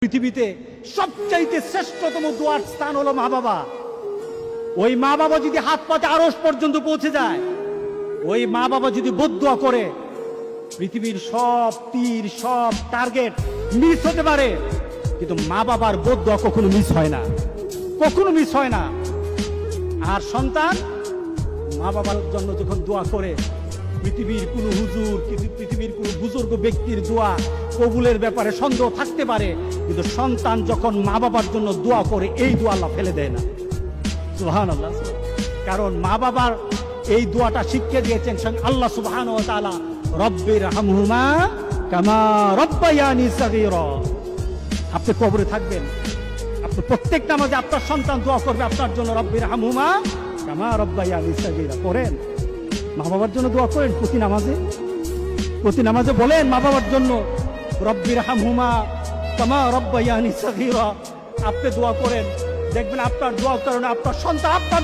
পৃথিবীতে সবচাইতে শ্রেষ্ঠতম দোয়ার স্থান হলো মা বাবা। ওই মা বাবা যদি হাত পাতে আরশ পর্যন্ত পৌঁছে যায়, ওই মা বাবা যদি বদদুয়া করে, পৃথিবীর সব তীর সব টার্গেট মিস হতে পারে, কিন্তু মা বাবার বদদুয়া কখনো মিস হয় না, কখনো মিস হয় না। আর সন্তান মা বাবার জন্য যখন দোয়া করে, পৃথিবীর কোন হুজুর, পৃথিবীর কোন বুজুর্গ ব্যক্তির দোয়া কবুলের ব্যাপারে সন্দেহ থাকতে পারে, কিন্তু সন্তান যখন মা বাবার জন্য দোয়া করে, এই দোয়া আল্লাহ ফেলে দেয় না। সুবহানাল্লাহ। কারণ মা বাবার এই দোয়াটা শিখিয়ে দিয়েছেন আল্লাহ সুবহানাহু ওয়া তাআলা, রব্বির হামহুমা কামা রব্বায়ানি সগীরা। আপনি কবরে থাকবেন, আপনি প্রত্যেক নামাজে আপনার সন্তান দোয়া করবে আপনার জন্য, রব্বির হামহুমা কামা রব্বায়ানি সগীরা। করেন, মা বাবার জন্য দোয়া করেন প্রতি নামাজে বলেন মা বাবার জন্য, রব্বির হামহুমা কামা রব্বায়ানি সগীরা। আপনি দোয়া করেন, দেখবেন আপনার দোয়ার কারণে আপনার সন্তান আপনার